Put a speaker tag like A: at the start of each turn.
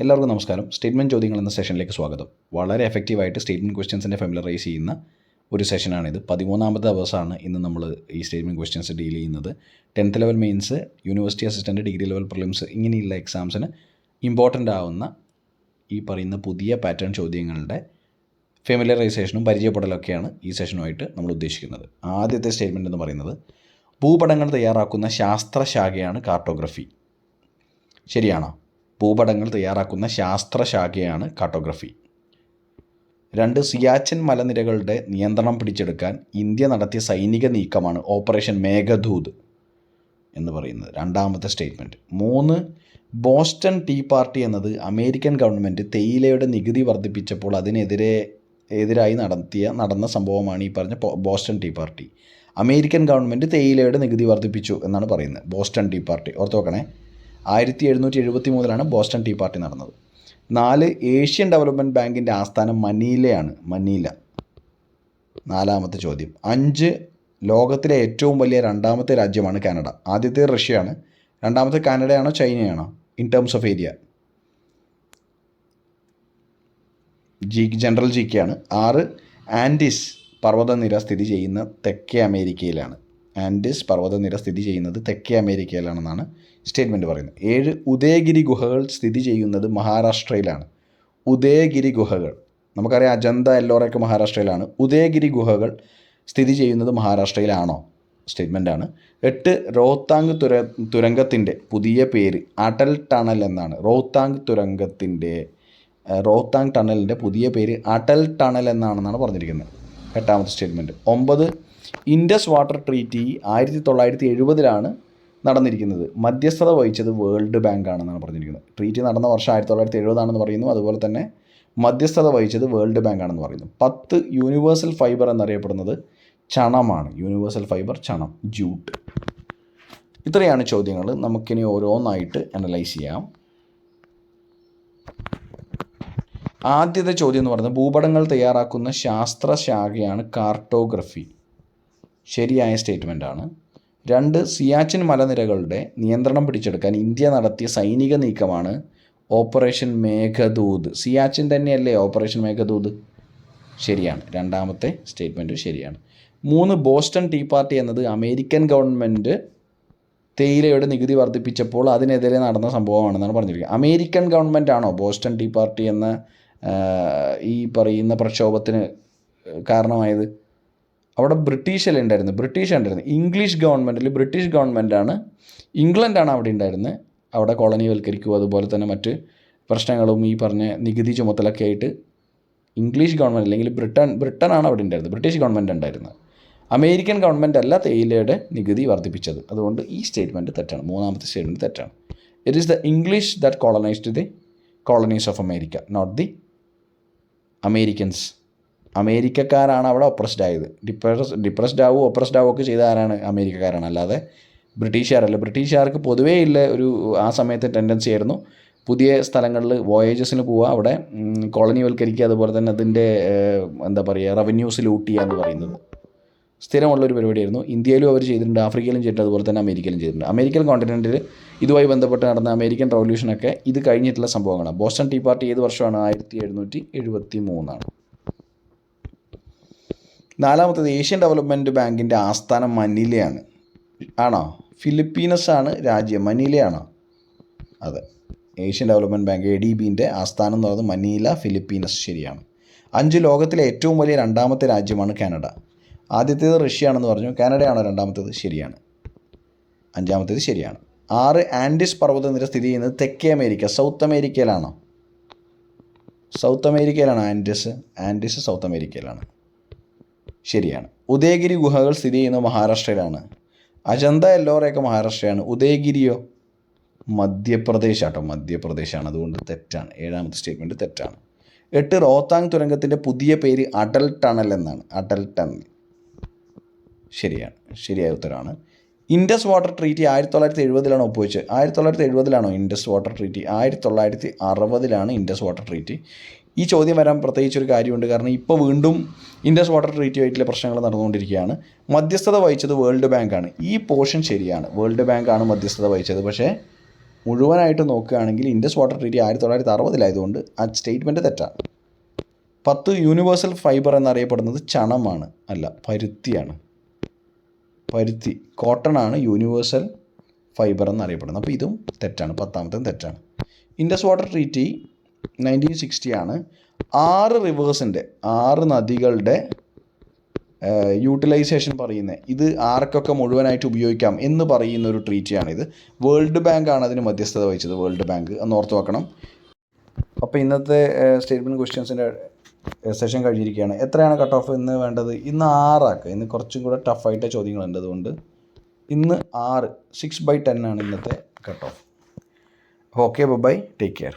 A: എല്ലാവർക്കും നമസ്കാരം. സ്റ്റേറ്റ്മെൻറ്റ് ചോദ്യങ്ങൾ എന്ന സെഷനിലേക്ക് സ്വാഗതം. വളരെ എഫക്റ്റീവായിട്ട് സ്റ്റേറ്റ്മെൻറ്റ് ക്വസ്റ്റ്യൻസിനെ ഫെമിലറൈസ് ചെയ്യുന്ന ഒരു സെഷനാണിത്. 13ാമത്തെ ദിവസമാണ് ഇന്ന് നമ്മൾ ഈ സ്റ്റേറ്റ്മെൻറ്റ് ക്വസ്റ്റ്യൻസ് ഡീൽ ചെയ്യുന്നത്. 10th level mains, university assistant, degree level prelims ഇങ്ങനെയുള്ള എക്സാംസിന് ഇമ്പോർട്ടൻ്റ് ആവുന്ന ഈ പറയുന്ന പുതിയ പാറ്റേൺ ചോദ്യങ്ങളുടെ ഫെമിലറൈസേഷനും പരിചയപ്പെടലൊക്കെയാണ് ഈ സെഷനുമായിട്ട് നമ്മൾ ഉദ്ദേശിക്കുന്നത്. ആദ്യത്തെ സ്റ്റേറ്റ്മെൻറ്റ് എന്ന് പറയുന്നത് ഭൂപടങ്ങൾ തയ്യാറാക്കുന്ന ശാസ്ത്രശാഖയാണ് കാർട്ടോഗ്രഫി. ശരിയാണോ? ഭൂപടങ്ങൾ തയ്യാറാക്കുന്ന ശാസ്ത്രശാഖയാണ് കാർട്ടോഗ്രഫി. 2. സിയാച്ചിൻ മലനിരകളുടെ നിയന്ത്രണം പിടിച്ചെടുക്കാൻ ഇന്ത്യ നടത്തിയ സൈനിക നീക്കമാണ് ഓപ്പറേഷൻ മേഘദൂത് എന്ന് പറയുന്നത്. രണ്ടാമത്തെ സ്റ്റേറ്റ്മെൻറ്റ്. 3. ബോസ്റ്റൺ ടീ പാർട്ടി എന്നത് അമേരിക്കൻ ഗവൺമെൻറ് തേയിലയുടെ നികുതി വർദ്ധിപ്പിച്ചപ്പോൾ എതിരായി നടന്ന സംഭവമാണ് ഈ പറഞ്ഞ Boston tea party. American government തേയിലയുടെ നികുതി വർദ്ധിപ്പിച്ചു എന്നാണ് പറയുന്നത്. ബോസ്റ്റൺ ടീ പാർട്ടി ഓർത്ത് നോക്കണേ. 1773 ബോസ്റ്റൺ ടീ പാർട്ടി നടന്നത്. 4. ഏഷ്യൻ ഡെവലപ്മെൻറ്റ് ബാങ്കിൻ്റെ ആസ്ഥാനം മനീലയാണ്. മനീല. 4ാമത്തെ ചോദ്യം. 5. ലോകത്തിലെ ഏറ്റവും വലിയ രണ്ടാമത്തെ രാജ്യമാണ് കാനഡ. ആദ്യത്തെ റഷ്യയാണ്, രണ്ടാമത്തെ കാനഡയാണോ ചൈനയാണോ in terms of area? General ജിക്കെയാണ്. 6. ആൻഡീസ് പർവ്വതനിര സ്ഥിതി ചെയ്യുന്ന തെക്കേ അമേരിക്കയിലാണ്. ആൻഡീസ് പർവ്വതനിര സ്ഥിതി ചെയ്യുന്നത് തെക്കേ അമേരിക്കയിലാണെന്നാണ് സ്റ്റേറ്റ്മെൻറ്റ് പറയുന്നത്. 7. ഉദയഗിരി ഗുഹകൾ സ്ഥിതി ചെയ്യുന്നത് മഹാരാഷ്ട്രയിലാണ്. ഉദയഗിരി ഗുഹകൾ നമുക്കറിയാം, അജന്ത എല്ലോറയൊക്കെ മഹാരാഷ്ട്രയിലാണ്. ഉദയഗിരി ഗുഹകൾ സ്ഥിതി ചെയ്യുന്നത് മഹാരാഷ്ട്രയിലാണോ? സ്റ്റേറ്റ്മെൻറ്റാണ്. 8. റോഹ്താങ് തുരങ്കത്തിൻ്റെ പുതിയ പേര് അടൽ ടണൽ എന്നാണ്. റോഹ്താങ് ടണലിൻ്റെ പുതിയ പേര് അടൽ ടണൽ എന്നാണെന്നാണ് പറഞ്ഞിരിക്കുന്നത്. 8ാമത്തെ സ്റ്റേറ്റ്മെൻറ്റ്. 9. ഇൻഡസ് വാട്ടർ ട്രീറ്റി 1970 നടന്നിരിക്കുന്നത്. മധ്യസ്ഥത വഹിച്ചത് വേൾഡ് ബാങ്ക് ആണെന്നാണ് പറഞ്ഞിരിക്കുന്നത്. ട്രീറ്റി നടന്ന വർഷം 1970 പറയുന്നു. അതുപോലെ തന്നെ മധ്യസ്ഥത വഹിച്ചത് വേൾഡ് ബാങ്ക് ആണെന്ന് പറയുന്നു. 10. യൂണിവേഴ്സൽ ഫൈബർ എന്നറിയപ്പെടുന്നത് ചണമാണ്. യൂണിവേഴ്സൽ ഫൈബർ ചണം, ജൂട്ട്. ഇത്രയാണ് ചോദ്യങ്ങൾ. നമുക്കിനി ഓരോന്നായിട്ട് അനലൈസ് ചെയ്യാം. ആദ്യത്തെ ചോദ്യം എന്ന് പറയുന്നത് ഭൂപടങ്ങൾ തയ്യാറാക്കുന്ന ശാസ്ത്രശാഖയാണ് കാർട്ടോഗ്രഫി. ശരിയായ സ്റ്റേറ്റ്മെൻറ്റാണ്. 2. സിയാച്ചിൻ മലനിരകളുടെ നിയന്ത്രണം പിടിച്ചെടുക്കാൻ ഇന്ത്യ നടത്തിയ സൈനിക നീക്കമാണ് ഓപ്പറേഷൻ മേഘദൂത്. സിയാച്ചിൻ തന്നെയല്ലേ ഓപ്പറേഷൻ മേഘദൂത്? ശരിയാണ്. 2ാമത്തെ സ്റ്റേറ്റ്മെൻറ്റ് ശരിയാണ്. 3. ബോസ്റ്റൺ ടീ പാർട്ടി എന്നത് അമേരിക്കൻ ഗവൺമെൻറ് തേയിലയുടെ നികുതി വർദ്ധിപ്പിച്ചപ്പോൾ അതിനെതിരെ നടന്ന സംഭവമാണെന്നാണ് പറഞ്ഞിരിക്കുന്നത്. അമേരിക്കൻ ഗവൺമെൻറ് ആണോ ബോസ്റ്റൺ ടീ പാർട്ടി എന്ന ഈ പറയുന്ന പ്രക്ഷോഭത്തിന് കാരണമായത്? അവിടെ ബ്രിട്ടീഷ് ഉണ്ടായിരുന്നു. ഇംഗ്ലീഷ് ഗവൺമെൻറ്റിൽ ബ്രിട്ടീഷ് ഗവൺമെൻറ്റാണ്, ഇംഗ്ലണ്ടാണ് അവിടെ ഉണ്ടായിരുന്നത്. അവിടെ കോളനിവൽക്കരിക്കുക, അതുപോലെ തന്നെ മറ്റ് പ്രശ്നങ്ങളും ഈ പറഞ്ഞ നികുതി ചുമത്തലൊക്കെ ആയിട്ട് ഇംഗ്ലീഷ് ഗവൺമെൻറ് അല്ലെങ്കിൽ ബ്രിട്ടനാണ് അവിടെ ഉണ്ടായിരുന്നത്, ബ്രിട്ടീഷ് ഗവൺമെൻറ് ഉണ്ടായിരുന്നത്. അമേരിക്കൻ ഗവൺമെൻറ് അല്ല തേയിലയുടെ നികുതി വർദ്ധിപ്പിച്ചത്. അതുകൊണ്ട് ഈ സ്റ്റേറ്റ്മെൻറ്റ് തെറ്റാണ്. 3ാമത്തെ സ്റ്റേറ്റ്മെൻറ്റ് തെറ്റാണ്. It is the English that colonised the colonies of America, not the Americans. അമേരിക്കക്കാരാണ് അവിടെ ഒപ്രസ്ഡ് ആയത്. ഡിപ്രസ്ഡ് ആവുകയോ ഒപ്രസ്ഡ് ആവുകയോ ഒക്കെ ചെയ്ത ആരാണ്? അമേരിക്കക്കാരാണ്, അല്ലാതെ ബ്രിട്ടീഷുകാരല്ല. ബ്രിട്ടീഷുകാർക്ക് പൊതുവേ ഇല്ല ഒരു ആ സമയത്തെ ടെൻഡൻസി ആയിരുന്നു പുതിയ സ്ഥലങ്ങളിൽ വോയേജസിന് പോവുക, അവിടെ കോളനിവൽക്കരിക്കുക, അതുപോലെ തന്നെ അതിൻ്റെ റവന്യൂസ് ലൂട്ട് ചെയ്യുക എന്ന് പറയുന്നത് സ്ഥിരമുള്ളൊരു പരിപാടിയായിരുന്നു. ഇന്ത്യയിലും അവർ ചെയ്തിട്ടുണ്ട്, ആഫ്രിക്കയിലും ചെയ്തിട്ടുണ്ട്, അതുപോലെ തന്നെ അമേരിക്കയിലും ചെയ്തിട്ടുണ്ട്. അമേരിക്കൻ കോണ്ടിനെൻറ്റിൽ ഇതുമായി ബന്ധപ്പെട്ട് നടന്ന അമേരിക്കൻ റവല്യൂഷനൊക്കെ ഇത് കഴിഞ്ഞിട്ടുള്ള സംഭവങ്ങളാണ്. ബോസ്റ്റൺ ടീ പാർട്ടി ഏത് വർഷമാണ്? 1773. 4ാമത്തേത് ഏഷ്യൻ ഡെവലപ്മെൻറ്റ് ബാങ്കിൻ്റെ ആസ്ഥാനം മനിലയാണ്. ആണോ? ഫിലിപ്പീനസ് ആണ് രാജ്യം. മനിലയാണോ? അതെ. ഏഷ്യൻ ഡെവലപ്മെൻറ്റ് ബാങ്ക് ADBൻ്റെ ആസ്ഥാനം എന്ന് പറയുന്നത് മനീല, ഫിലിപ്പീനസ്. ശരിയാണ്. 5. ലോകത്തിലെ ഏറ്റവും വലിയ രണ്ടാമത്തെ രാജ്യമാണ് കാനഡ. ആദ്യത്തേത് റഷ്യ ആണെന്ന് പറഞ്ഞു. കാനഡയാണോ രണ്ടാമത്തേത്? ശരിയാണ്. 5ാമത്തേത് ശരിയാണ്. 6. ആൻഡീസ് പർവ്വതനിര സ്ഥിതി ചെയ്യുന്നത് തെക്കേ അമേരിക്ക. സൗത്ത് അമേരിക്കയിലാണോ? സൗത്ത് അമേരിക്കയിലാണ് ആൻഡീസ് സൗത്ത് അമേരിക്കയിലാണ്. ശരിയാണ്. ഉദയഗിരി ഗുഹകൾ സ്ഥിതി ചെയ്യുന്നത് മഹാരാഷ്ട്രയിലാണ്. അജന്ത എല്ലോറയൊക്കെ മഹാരാഷ്ട്രയാണ്. ഉദയഗിരിയോ? മധ്യപ്രദേശാണ്. അതുകൊണ്ട് തെറ്റാണ്. 7ാമത്തെ സ്റ്റേറ്റ്മെൻറ്റ് തെറ്റാണ്. 8. റോഹ്താങ് തുരങ്കത്തിൻ്റെ പുതിയ പേര് അടൽ ടണൽ എന്നാണ്. അടൽ ടണൽ. ശരിയാണ്. ശരിയായ ഉത്തരമാണ്. ഇൻഡസ് വാട്ടർ ട്രീറ്റി 1970 ഒപ്പുവെച്ചത്. 1970 Indus water treaty? 1960 Indus water treaty. ഈ ചോദ്യം വരാൻ പ്രത്യേകിച്ചൊരു കാര്യമുണ്ട്. കാരണം ഇപ്പോൾ വീണ്ടും ഇൻഡസ് വാട്ടർ ട്രീറ്റിയായിട്ടുള്ള പ്രശ്നങ്ങൾ നടന്നുകൊണ്ടിരിക്കുകയാണ്. മധ്യസ്ഥത വഹിച്ചത് വേൾഡ് ബാങ്കാണ്. ഈ പോർഷൻ ശരിയാണ്. വേൾഡ് ബാങ്കാണ് മധ്യസ്ഥത വഹിച്ചത്. പക്ഷേ മുഴുവനായിട്ട് നോക്കുകയാണെങ്കിൽ ഇൻഡസ് വാട്ടർ ട്രീറ്റി 1960-ലായതുകൊണ്ട് ആ സ്റ്റേറ്റ്മെൻറ്റ് തെറ്റാണ്. 10 യൂണിവേഴ്സൽ ഫൈബർ എന്നറിയപ്പെടുന്നത് ചണമാണ്, അല്ല പരുത്തിയാണ്. പരുത്തി, കോട്ടൺ ആണ് യൂണിവേഴ്സൽ ഫൈബർ എന്നറിയപ്പെടുന്നത്. അപ്പോൾ ഇതും തെറ്റാണ്, 10ാമത്തേതും തെറ്റാണ്. ഇൻഡസ് വാട്ടർ ട്രീറ്റി 1960 ആണ്. 6 റിവേഴ്സിൻ്റെ 6 നദികളുടെ യൂട്ടിലൈസേഷൻ പറയുന്നത്, ഇത് ആർക്കൊക്കെ മുഴുവനായിട്ട് ഉപയോഗിക്കാം എന്ന് പറയുന്ന ഒരു ട്രീറ്റിയാണിത്. വേൾഡ് ബാങ്കാണ് അതിന് മധ്യസ്ഥത വഹിച്ചത്, വേൾഡ് ബാങ്ക്, ഒന്ന് ഓർത്ത് വെക്കണം. അപ്പോൾ ഇന്നത്തെ സ്റ്റേറ്റ്മെൻറ്റ് ക്വസ്റ്റ്യൻസിൻ്റെ സെഷൻ കഴിഞ്ഞിരിക്കുകയാണ്. എത്രയാണ് കട്ട് ഓഫ് ഇന്ന് വേണ്ടത്? ഇന്ന് 6 ആക്കുക. ഇന്ന് കുറച്ചും കൂടെ ടഫായിട്ട് ചോദ്യങ്ങളുണ്ട്, അതുകൊണ്ട് ഇന്ന് 6, 6/10 ആണ് ഇന്നത്തെ cut off. Okay, bye, take care.